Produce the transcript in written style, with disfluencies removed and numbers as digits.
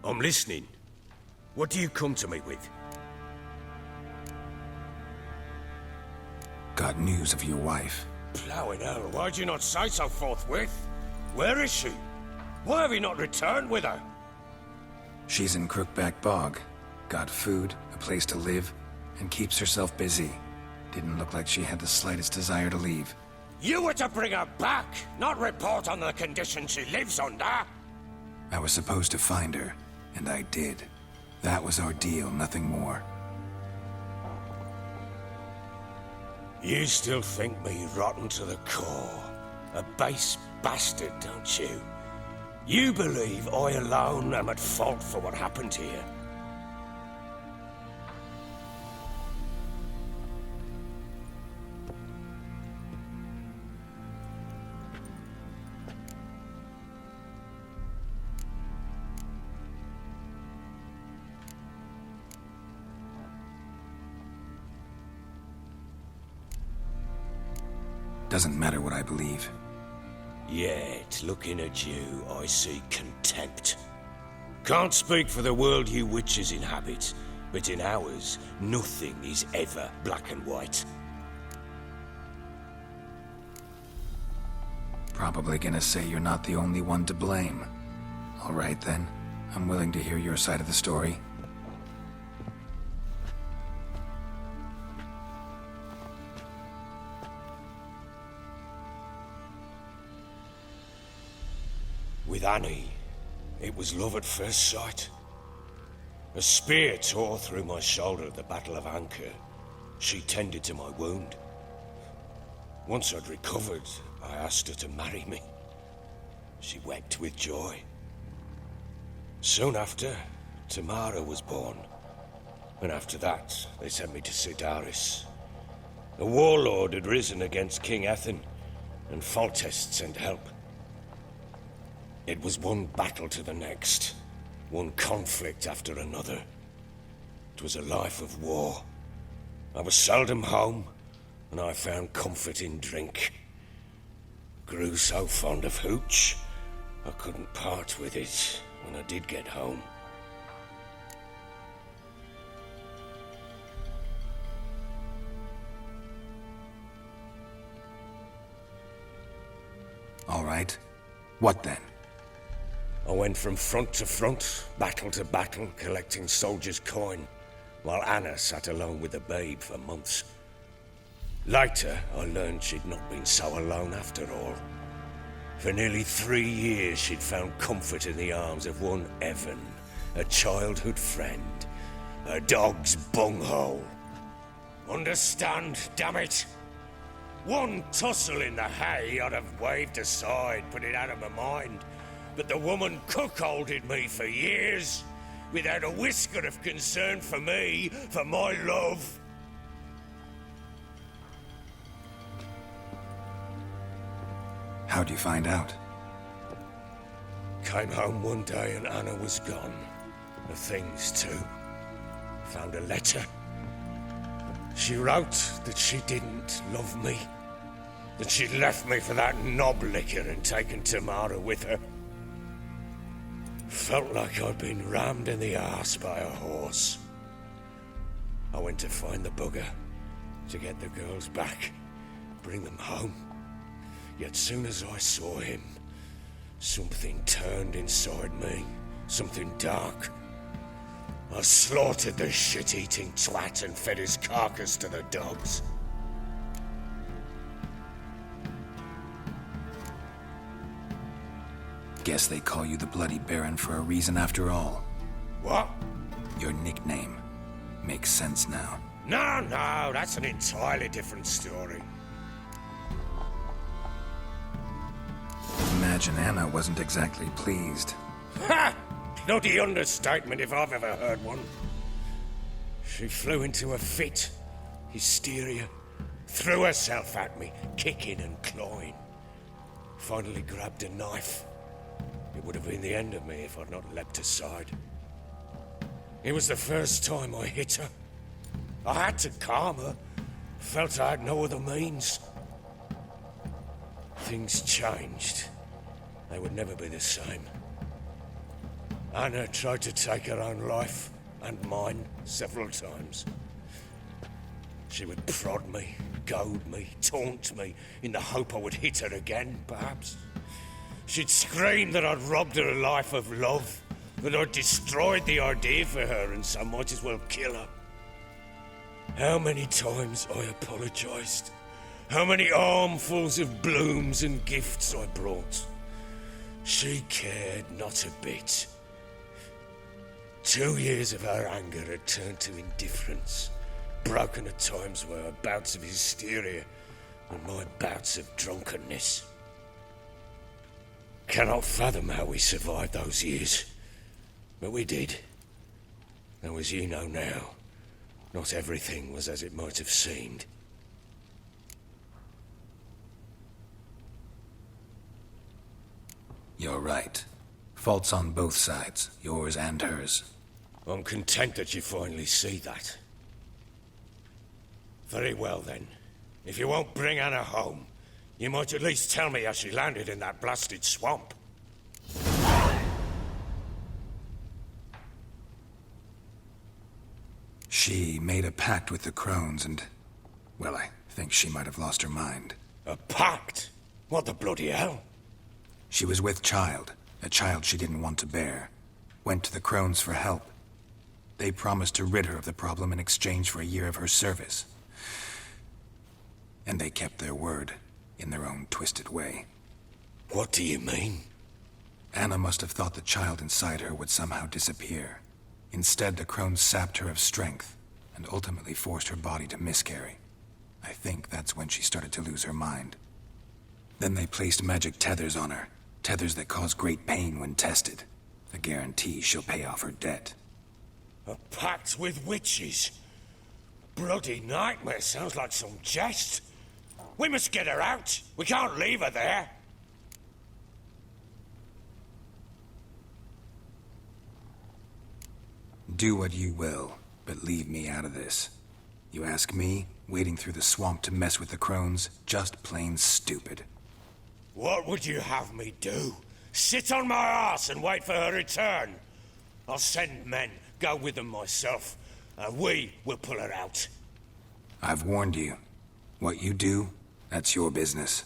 I'm listening. What do you come to me with? Got news of your wife. Plowing hell, why'd you not say so forthwith? Where is she? Why have you not returned with her? She's in Crookback Bog. Got food, a place to live, and keeps herself busy. Didn't look like she had the slightest desire to leave. You were to bring her back, not report on the conditions she lives under. I was supposed to find her, and I did. That was our deal, nothing more. You still think me rotten to the core. A base bastard, don't you? You believe I alone am at fault for what happened here. Doesn't matter what I believe. Yet, looking at you, I see contempt. Can't speak for the world you witches inhabit, but in ours, nothing is ever black and white. Probably gonna say you're not the only one to blame. All right then, I'm willing to hear your side of the story. With Annie, it was love at first sight. A spear tore through my shoulder at the Battle of Anchor. She tended to my wound. Once I'd recovered, I asked her to marry me. She wept with joy. Soon after, Tamara was born. And after that, they sent me to Sidaris. A warlord had risen against King Ethan, and Foltest sent help. It was one battle to the next, one conflict after another. It was a life of war. I was seldom home, and I found comfort in drink. Grew so fond of hooch, I couldn't part with it when I did get home. All right. What then? I went from front to front, battle to battle, collecting soldiers' coin, while Anna sat alone with the babe for months. Later, I learned she'd not been so alone after all. For nearly 3 years, she'd found comfort in the arms of one Evan, a childhood friend, a dog's bunghole. Understand, damn it? One tussle in the hay I'd have waved aside, put it out of my mind. But the woman cuckolded me for years, without a whisker of concern for me, for my love. How'd you find out? Came home one day and Anna was gone. The things too. Found a letter. She wrote that she didn't love me. That she'd left me for that knob licker and taken Tamara with her. Felt like I'd been rammed in the arse by a horse. I went to find the bugger, to get the girls back, bring them home. Yet soon as I saw him, something turned inside me, something dark. I slaughtered the shit-eating twat and fed his carcass to the dogs. Guess they call you the Bloody Baron for a reason after all. What? Your nickname. Makes sense now. No, that's an entirely different story. Imagine Anna wasn't exactly pleased. Ha! Bloody understatement if I've ever heard one. She flew into a fit. Hysteria. Threw herself at me, kicking and clawing. Finally grabbed a knife. It would have been the end of me if I'd not leapt aside. It was the first time I hit her. I had to calm her. Felt I had no other means. Things changed. They would never be the same. Anna tried to take her own life, and mine, several times. She would prod me, goad me, taunt me, in the hope I would hit her again, perhaps. She'd scream that I'd robbed her a life of love, that I'd destroyed the idea for her, and so might as well kill her. How many times I apologized. How many armfuls of blooms and gifts I brought. She cared not a bit. 2 years of her anger had turned to indifference, broken at times by her bouts of hysteria and my bouts of drunkenness. Cannot fathom how we survived those years, but we did. Though as you know now, not everything was as it might have seemed. You're right. Faults on both sides, yours and hers. I'm content that you finally see that. Very well then. If you won't bring Anna home, you might at least tell me how she landed in that blasted swamp. She made a pact with the crones and... well, I think she might have lost her mind. A pact? What the bloody hell? She was with child, a child she didn't want to bear. Went to the crones for help. They promised to rid her of the problem in exchange for a year of her service. And they kept their word, in their own twisted way. What do you mean? Anna must have thought the child inside her would somehow disappear. Instead, the crones sapped her of strength, and ultimately forced her body to miscarry. I think that's when she started to lose her mind. Then they placed magic tethers on her, tethers that cause great pain when tested. A guarantee she'll pay off her debt. A pact with witches? Bloody nightmare, sounds like some jest. We must get her out. We can't leave her there. Do what you will, but leave me out of this. You ask me, wading through the swamp to mess with the crones, just plain stupid. What would you have me do? Sit on my ass and wait for her return? I'll send men, go with them myself, and we will pull her out. I've warned you. What you do, that's your business.